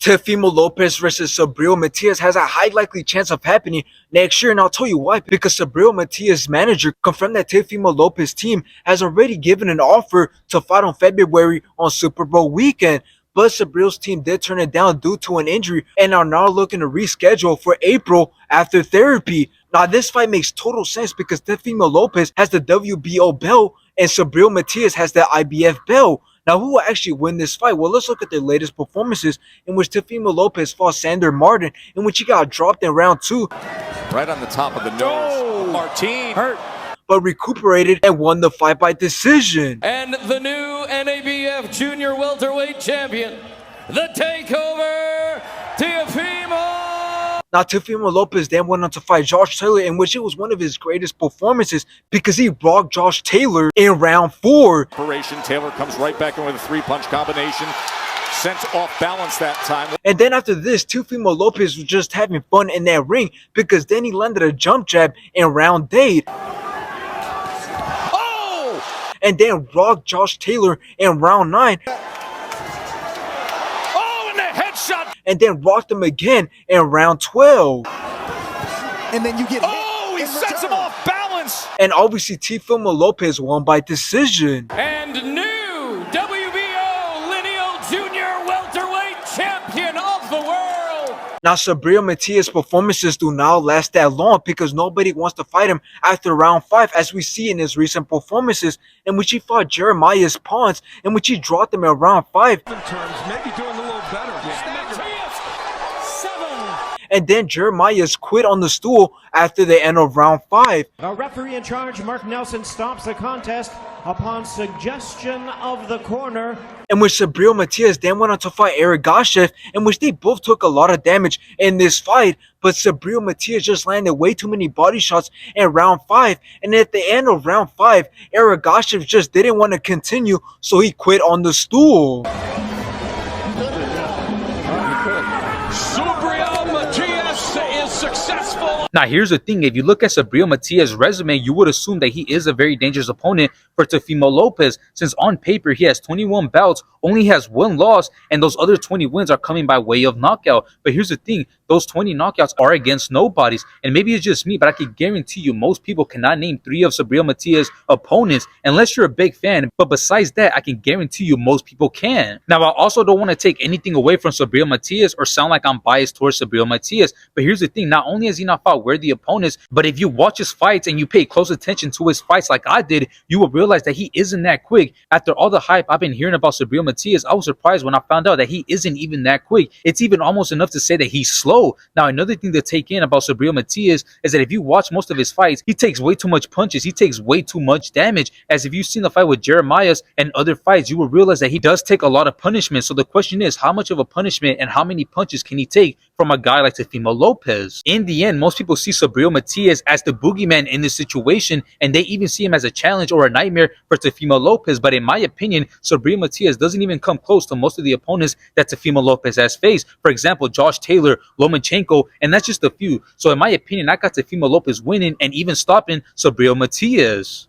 Teofimo Lopez versus Subriel Matias has a high likely chance of happening next year, and I'll tell you why. Because Subriel Matias' manager confirmed that Teofimo Lopez' team has already given an offer to fight on February on Super Bowl weekend. But Subriel's team did turn it down due to an injury and are now looking to reschedule for April after therapy. Now, this fight makes total sense because Teofimo Lopez has the WBO belt and Subriel Matias has the IBF belt. Now, who will actually win this fight? Well, let's look at their latest performances, in which Teofimo Lopez fought Sander Martin, in which he got dropped in round 2. Right on the top of the nose. Oh, Martin hurt, but recuperated and won the fight by decision. And the new NABF Junior Welterweight Champion, the Takeover, Teofimo. Now, Teofimo Lopez then went on to fight Josh Taylor, in which it was one of his greatest performances because he rocked Josh Taylor in round 4. Taylor comes right back in with a 3-punch combination. Sent off balance that time. And then after this, Teofimo Lopez was just having fun in that ring because then he landed a jump jab in round 8. Oh! And then rocked Josh Taylor in round 9. And then rocked him again in round 12. And then you get he sets him off balance. And obviously Teofimo Lopez won by decision. And new WBO lineal junior welterweight champion of the world. Now, Subriel Matias' performances do not last that long because nobody wants to fight him after round 5, as we see in his recent performances, in which he fought Jeremiah's Pawns, in which he dropped him at round 5. Maybe doing a little better. And then Jeremiah's quit on the stool after the end of round 5. A referee in charge, Mark Nelson, stops the contest upon suggestion of the corner. In which Subriel Matias then went on to fight Eric Goshev, in which they both took a lot of damage in this fight. But Subriel Matias just landed way too many body shots in round 5. And at the end of round 5, Eric Goshev just didn't want to continue, so he quit on the stool. Subriel Matias is successful. Now, here's the thing. If you look at Subriel Matias' resume, you would assume that he is a very dangerous opponent for Teofimo Lopez, since on paper he has 21 bouts, only has 1 loss, and those other 20 wins are coming by way of knockout. But here's the thing. Those 20 knockouts are against nobodies. And maybe it's just me, but I can guarantee you most people cannot name 3 of Subriel Matias' opponents unless you're a big fan. But besides that, I can guarantee you most people can. Now, I also don't want to take anything away from Subriel Matias or sound like I'm biased towards Subriel Matias. But here's the thing. Not only has he not fought worthy opponents, but if you watch his fights and you pay close attention to his fights like I did, you will realize that he isn't that quick. After all the hype I've been hearing about Subriel Matias, I was surprised when I found out that he isn't even that quick. It's even almost enough to say that he's slow. Now, another thing to take in about Subriel Matias is that if you watch most of his fights, he takes way too much punches. He takes way too much damage. As if you've seen the fight with Jeremiah's and other fights, you will realize that he does take a lot of punishment. So the question is, how much of a punishment and how many punches can he take from a guy like Teofimo Lopez? In the end, most people see Subriel Matias as the boogeyman in this situation, and they even see him as a challenge or a nightmare for Teofimo Lopez. But in my opinion, Subriel Matias doesn't even come close to most of the opponents that Teofimo Lopez has faced. For example, Josh Taylor, Lomachenko, and that's just a few. So in my opinion, I got Teofimo Lopez winning and even stopping Subriel Matias.